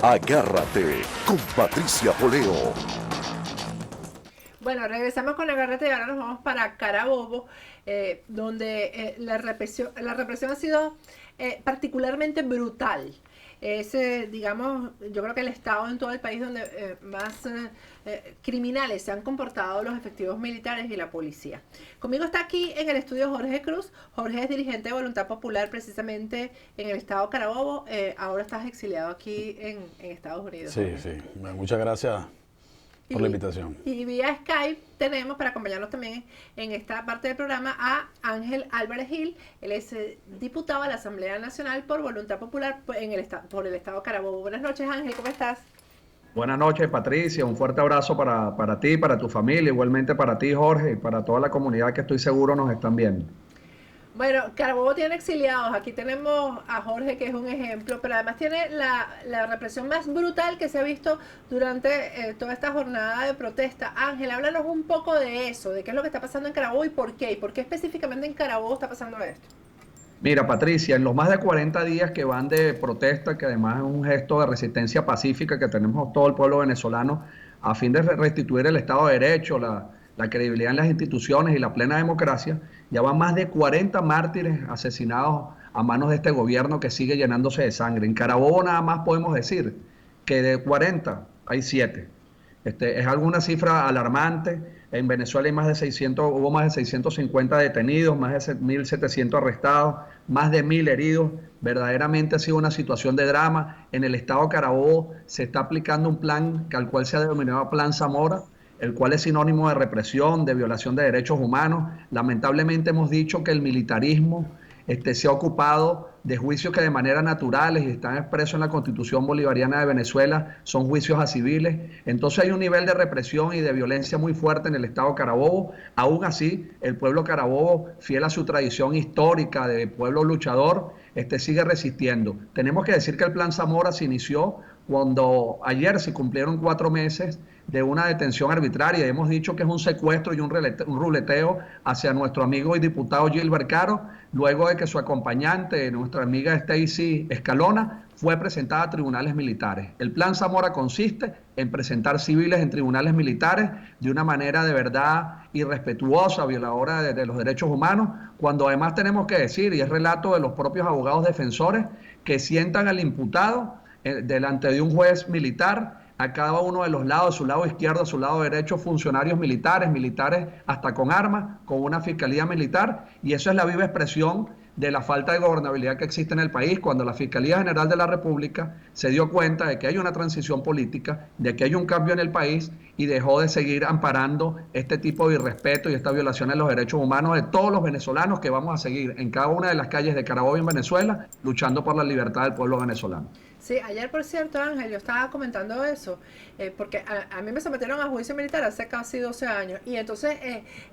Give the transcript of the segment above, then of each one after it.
Agárrate con Patricia Poleo. Bueno, regresamos con Agárrate y ahora nos vamos para Carabobo, donde la represión ha sido particularmente brutal. Es, digamos, yo creo que el estado en todo el país donde más criminales se han comportado los efectivos militares y la policía. Conmigo está aquí en el estudio Jorge Cruz. Jorge es dirigente de Voluntad Popular precisamente en el estado Carabobo. Ahora estás exiliado aquí en Estados Unidos. Sí, Jorge. sí. Muchas gracias por la invitación. Y vía Skype tenemos para acompañarnos también en esta parte del programa a Ángel Álvarez Gil. Él es diputado a la Asamblea Nacional por Voluntad Popular por el Estado Carabobo. Buenas noches, Ángel, ¿cómo estás? Buenas noches, Patricia. Un fuerte abrazo para ti, para tu familia, igualmente para ti, Jorge, y para toda la comunidad que estoy seguro nos están viendo. Bueno, Carabobo tiene exiliados. Aquí tenemos a Jorge, que es un ejemplo, pero además tiene la represión más brutal que se ha visto durante toda esta jornada de protesta. Ángel, háblanos un poco de eso, de qué es lo que está pasando en Carabobo y por qué. ¿Y por qué específicamente en Carabobo está pasando esto? Mira, Patricia, en los más de 40 días que van de protesta, que además es un gesto de resistencia pacífica que tenemos todo el pueblo venezolano, a fin de restituir el Estado de Derecho, la credibilidad en las instituciones y la plena democracia, ya van más de 40 mártires asesinados a manos de este gobierno que sigue llenándose de sangre. En Carabobo nada más podemos decir que de 40 hay 7. Es alguna cifra alarmante. En Venezuela hay hubo más de 650 detenidos, más de 1.700 arrestados, más de 1.000 heridos. Verdaderamente ha sido una situación de drama. En el estado de Carabobo se está aplicando un plan al cual se ha denominado Plan Zamora, el cual es sinónimo de represión, de violación de derechos humanos. Lamentablemente hemos dicho que el militarismo se ha ocupado de juicios que de manera naturales y están expresos en la Constitución Bolivariana de Venezuela, son juicios a civiles. Entonces hay un nivel de represión y de violencia muy fuerte en el estado de Carabobo. Aún así, el pueblo Carabobo, fiel a su tradición histórica de pueblo luchador, sigue resistiendo. Tenemos que decir que el Plan Zamora se inició cuando ayer se cumplieron 4 meses de una detención arbitraria. Hemos dicho que es un secuestro y un ruleteo hacia nuestro amigo y diputado Gilbert Caro, luego de que su acompañante, nuestra amiga Stacy Escalona, fue presentada a tribunales militares. El Plan Zamora consiste en presentar civiles en tribunales militares de una manera de verdad irrespetuosa, violadora de los derechos humanos, cuando además tenemos que decir, y es relato de los propios abogados defensores, que sientan al imputado delante de un juez militar, a cada uno de los lados, su lado izquierdo, su lado derecho, funcionarios militares hasta con armas, con una fiscalía militar, y eso es la viva expresión de la falta de gobernabilidad que existe en el país, cuando la Fiscalía General de la República se dio cuenta de que hay una transición política, de que hay un cambio en el país y dejó de seguir amparando este tipo de irrespeto y esta violación de los derechos humanos de todos los venezolanos, que vamos a seguir en cada una de las calles de Carabobo y en Venezuela luchando por la libertad del pueblo venezolano. Sí, ayer, por cierto, Ángel, yo estaba comentando eso, porque a mí me sometieron a juicio militar hace casi 12 años, y entonces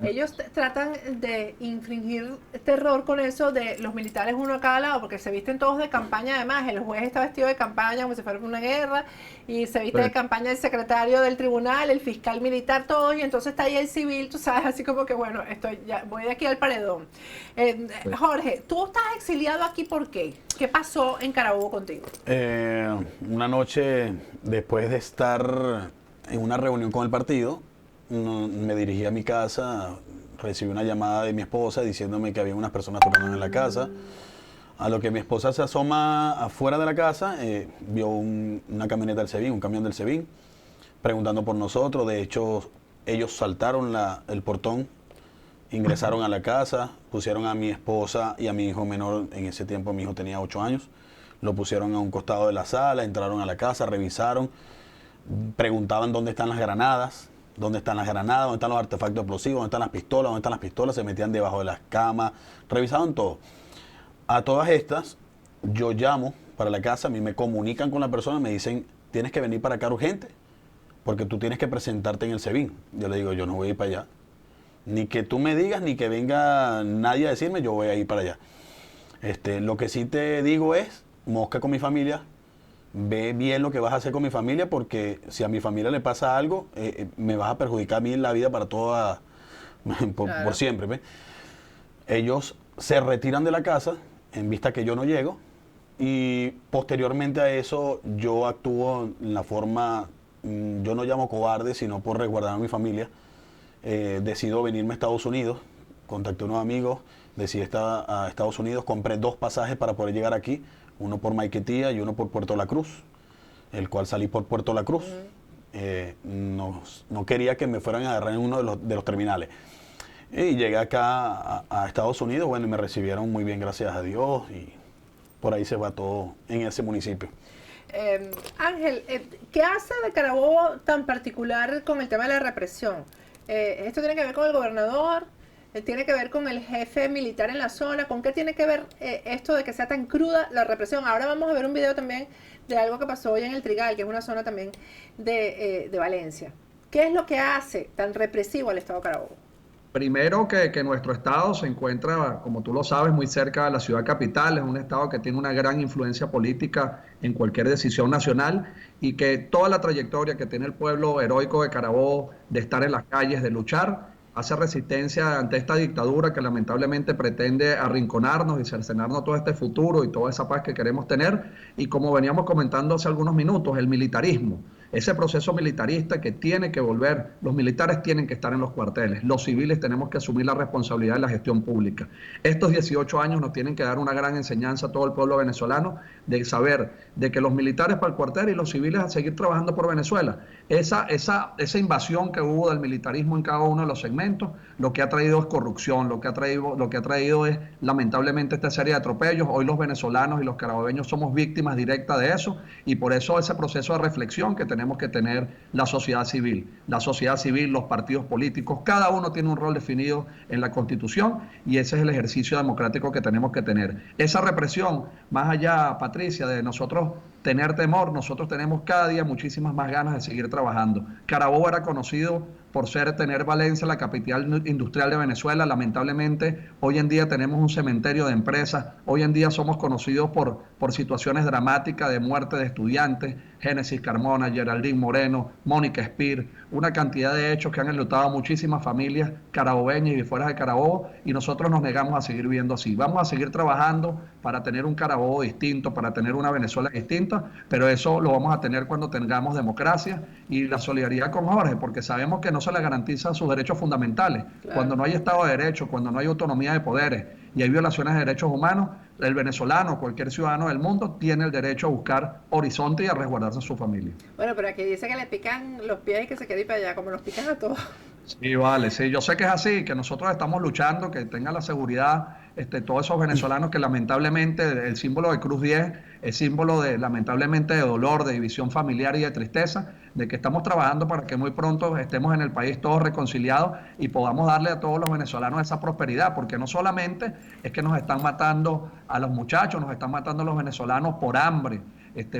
ellos tratan de infringir terror con eso de los militares uno a cada lado, porque se visten todos de campaña. Además, el juez está vestido de campaña como si fuera una guerra, y se viste de campaña el secretario del tribunal, el fiscal militar, todo, y entonces está ahí el civil, tú sabes, así como que bueno, voy de aquí al paredón. Jorge, tú estás exiliado aquí, ¿por qué? ¿Qué pasó en Carabobo contigo? Una noche después de estar en una reunión con el partido, me dirigí a mi casa, recibí una llamada de mi esposa diciéndome que había unas personas tocando en la casa. A lo que mi esposa se asoma afuera de la casa, vio una camioneta del SEBIN, un camión del SEBIN, preguntando por nosotros. De hecho, ellos saltaron el portón, ingresaron a la casa, pusieron a mi esposa y a mi hijo menor. En ese tiempo mi hijo tenía 8 años. Lo pusieron a un costado de la sala, entraron a la casa, revisaron, preguntaban dónde están las granadas, dónde están los artefactos explosivos, dónde están las pistolas, se metían debajo de las camas, revisaban todo. A todas estas, yo llamo para la casa, a mí me comunican con la persona, me dicen, tienes que venir para acá urgente, porque tú tienes que presentarte en el SEBIN. Yo le digo, yo no voy a ir para allá. Ni que tú me digas, ni que venga nadie a decirme, yo voy a ir para allá. Lo que sí te digo es, mosca con mi familia, ve bien lo que vas a hacer con mi familia, porque si a mi familia le pasa algo, me vas a perjudicar a mí en la vida para toda, por siempre. ¿Ve? Ellos se retiran de la casa en vista que yo no llego, Y posteriormente a eso yo actúo en la forma, yo no llamo cobarde, sino por resguardar a mi familia. Decido venirme a Estados Unidos, contacté a unos amigos, decidí estar a Estados Unidos, compré 2 pasajes para poder llegar aquí, uno por Maiquetía y uno por Puerto La Cruz, el cual salí por Puerto La Cruz. No quería que me fueran a agarrar en uno de los terminales. Y llegué acá a Estados Unidos, bueno, y me recibieron muy bien, gracias a Dios, y por ahí se va todo en ese municipio. Ángel, ¿qué hace de Carabobo tan particular con el tema de la represión? ¿Esto tiene que ver con el gobernador? ¿Tiene que ver con el jefe militar en la zona? ¿Con qué tiene que ver esto de que sea tan cruda la represión? Ahora vamos a ver un video también de algo que pasó hoy en el Trigal, que es una zona también de Valencia. ¿Qué es lo que hace tan represivo al Estado de Carabobo? Primero que nuestro estado se encuentra, como tú lo sabes, muy cerca de la ciudad capital. Es un estado que tiene una gran influencia política en cualquier decisión nacional y que toda la trayectoria que tiene el pueblo heroico de Carabobo de estar en las calles, de luchar, hace resistencia ante esta dictadura que lamentablemente pretende arrinconarnos y cercenarnos todo este futuro y toda esa paz que queremos tener. Y como veníamos comentando hace algunos minutos, el militarismo. Ese proceso militarista que tiene que volver, los militares tienen que estar en los cuarteles, los civiles tenemos que asumir la responsabilidad de la gestión pública. Estos 18 años nos tienen que dar una gran enseñanza a todo el pueblo venezolano de saber de que los militares para el cuartel y los civiles a seguir trabajando por Venezuela. Esa invasión que hubo del militarismo en cada uno de los segmentos, lo que ha traído es corrupción, lo que ha traído es lamentablemente esta serie de atropellos. Hoy los venezolanos y los carabobeños somos víctimas directas de eso y por eso ese proceso de reflexión que tenemos que tener la sociedad civil, los partidos políticos, cada uno tiene un rol definido en la Constitución y ese es el ejercicio democrático que tenemos que tener. Esa represión, más allá, Patricia, de nosotros tener temor, nosotros tenemos cada día muchísimas más ganas de seguir trabajando. Carabobo era conocido por tener Valencia, la capital industrial de Venezuela. Lamentablemente, hoy en día tenemos un cementerio de empresas. Hoy en día somos conocidos por situaciones dramáticas de muerte de estudiantes, Génesis Carmona, Geraldine Moreno, Mónica Espir, una cantidad de hechos que han enlutado a muchísimas familias carabobeñas y de fuera de Carabobo, y nosotros nos negamos a seguir viviendo así. Vamos a seguir trabajando para tener un Carabobo distinto, para tener una Venezuela distinta, pero eso lo vamos a tener cuando tengamos democracia y la solidaridad con Jorge, porque sabemos que no se le garantizan sus derechos fundamentales. Claro. Cuando no hay Estado de Derecho, cuando no hay autonomía de poderes y hay violaciones de derechos humanos, el venezolano, cualquier ciudadano del mundo, tiene el derecho a buscar horizonte y a resguardarse a su familia. Bueno, pero aquí dice que le pican los pies y que se quede para allá, como nos pican a todos. Sí, vale, sí, yo sé que es así, que nosotros estamos luchando, que tenga la seguridad todos esos venezolanos que lamentablemente el símbolo de Cruz 10 es símbolo de lamentablemente de dolor, de división familiar y de tristeza, de que estamos trabajando para que muy pronto estemos en el país todos reconciliados y podamos darle a todos los venezolanos esa prosperidad, porque no solamente es que nos están matando a los muchachos, nos están matando a los venezolanos por hambre,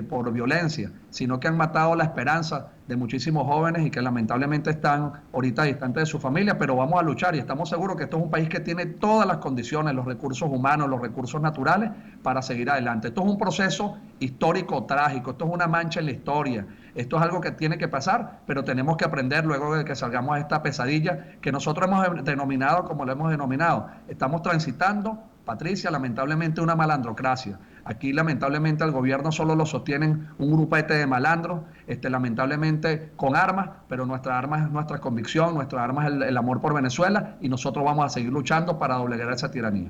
por violencia, sino que han matado la esperanza de muchísimos jóvenes y que lamentablemente están ahorita distantes de su familia, pero vamos a luchar y estamos seguros que esto es un país que tiene todas las condiciones, los recursos humanos, los recursos naturales para seguir adelante. Esto es un proceso histórico trágico, esto es una mancha en la historia, esto es algo que tiene que pasar, pero tenemos que aprender luego de que salgamos de esta pesadilla que nosotros hemos denominado como lo hemos denominado. Estamos transitando, Patricia, lamentablemente una malandrocracia. Aquí lamentablemente al gobierno solo lo sostienen un grupete de malandros, lamentablemente con armas, pero nuestra arma es nuestra convicción, nuestra arma es el amor por Venezuela y nosotros vamos a seguir luchando para doblegar esa tiranía.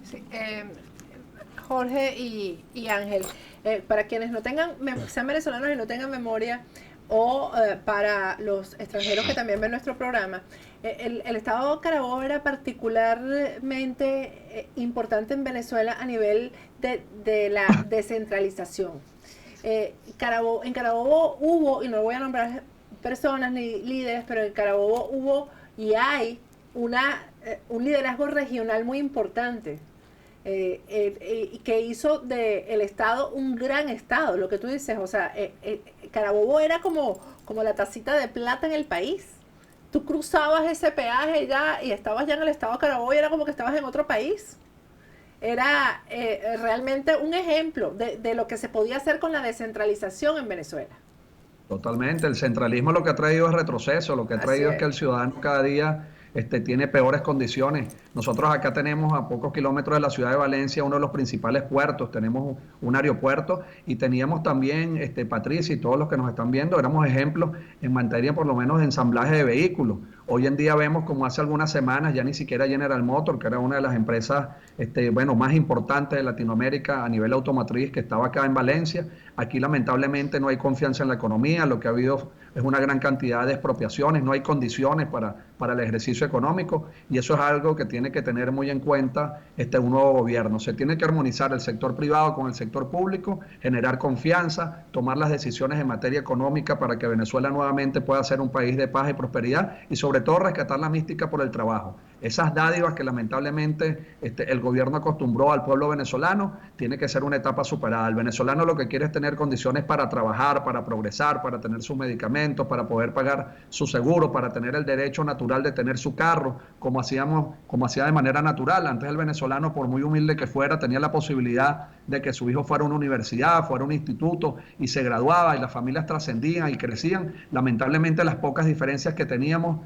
Sí, Jorge y Ángel, para quienes no tengan, sean venezolanos y no tengan memoria, o para los extranjeros que también ven nuestro programa, el Estado de Carabobo era particularmente importante en Venezuela a nivel de la descentralización. En Carabobo hubo, y no voy a nombrar personas ni líderes, pero en Carabobo hubo y hay un liderazgo regional muy importante. Que hizo del Estado un gran Estado, lo que tú dices, o sea, Carabobo era como la tacita de plata en el país. Tú cruzabas ese peaje ya y estabas ya en el Estado de Carabobo y era como que estabas en otro país. Era realmente un ejemplo de lo que se podía hacer con la descentralización en Venezuela. Totalmente, el centralismo lo que ha traído es retroceso, lo que ha traído es que el ciudadano cada día tiene peores condiciones. Nosotros acá tenemos a pocos kilómetros de la ciudad de Valencia uno de los principales puertos, tenemos un aeropuerto y teníamos también, Patricia y todos los que nos están viendo, éramos ejemplos en materia por lo menos de ensamblaje de vehículos. Hoy en día vemos como hace algunas semanas ya ni siquiera General Motors, que era una de las empresas más importantes de Latinoamérica a nivel automotriz, que estaba acá en Valencia. Aquí lamentablemente no hay confianza en la economía, lo que ha habido es una gran cantidad de expropiaciones, no hay condiciones para el ejercicio económico y eso es algo que tiene que tener muy en cuenta un nuevo gobierno. Se tiene que armonizar el sector privado con el sector público, generar confianza, tomar las decisiones en materia económica para que Venezuela nuevamente pueda ser un país de paz y prosperidad y sobre todo rescatar la mística por el trabajo. Esas dádivas que lamentablemente el gobierno acostumbró al pueblo venezolano, tiene que ser una etapa superada. El venezolano lo que quiere es tener condiciones para trabajar, para progresar, para tener sus medicamentos, para poder pagar su seguro, para tener el derecho natural de tener su carro, como hacía de manera natural. Antes el venezolano, por muy humilde que fuera, tenía la posibilidad de que su hijo fuera a una universidad, fuera a un instituto y se graduaba y las familias trascendían y crecían. Lamentablemente las pocas diferencias que teníamos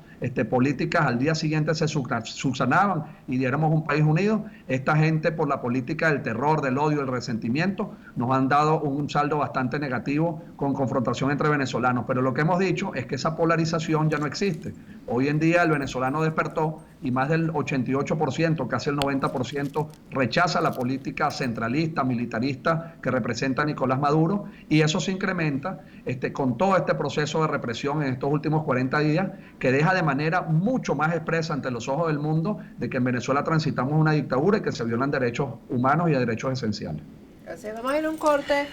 políticas al día siguiente se subsanaban y éramos un país unido. Esta gente, por la política del terror, del odio, del resentimiento, nos han dado un saldo bastante negativo con confrontación entre venezolanos. Pero lo que hemos dicho es que esa polarización ya no existe. Hoy en día el venezolano despertó y más del 88%, casi el 90%, rechaza la política centralista, militarista que representa Nicolás Maduro, y eso se incrementa con todo este proceso de represión en estos últimos 40 días, que deja de manera mucho más expresa ante los ojos del mundo de que en Venezuela transitamos una dictadura y que se violan derechos humanos y derechos esenciales. Gracias. Vamos a ir a un corte,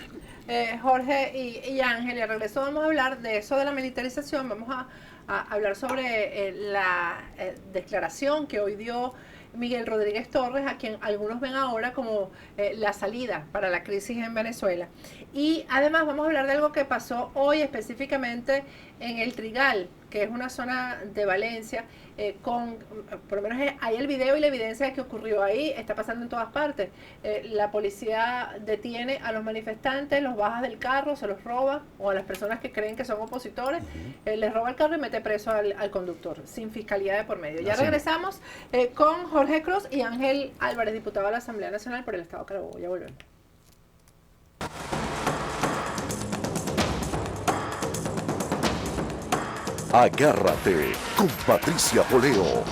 Jorge y Ángel, y al regreso vamos a hablar de eso de la militarización, vamos a hablar sobre la declaración que hoy dio Miguel Rodríguez Torres, a quien algunos ven ahora como la salida para la crisis en Venezuela. Y además vamos a hablar de algo que pasó hoy específicamente en El Trigal, que es una zona de Valencia, por lo menos hay el video y la evidencia de que ocurrió ahí, está pasando en todas partes. La policía detiene a los manifestantes, los baja del carro, se los roba, o a las personas que creen que son opositores, les roba el carro y mete preso al conductor, sin fiscalía de por medio. Ya regresamos con Jorge Cruz y Ángel Álvarez, diputado de la Asamblea Nacional por el Estado de Carabobo. Ya volvemos. Agárrate con Patricia Poleo.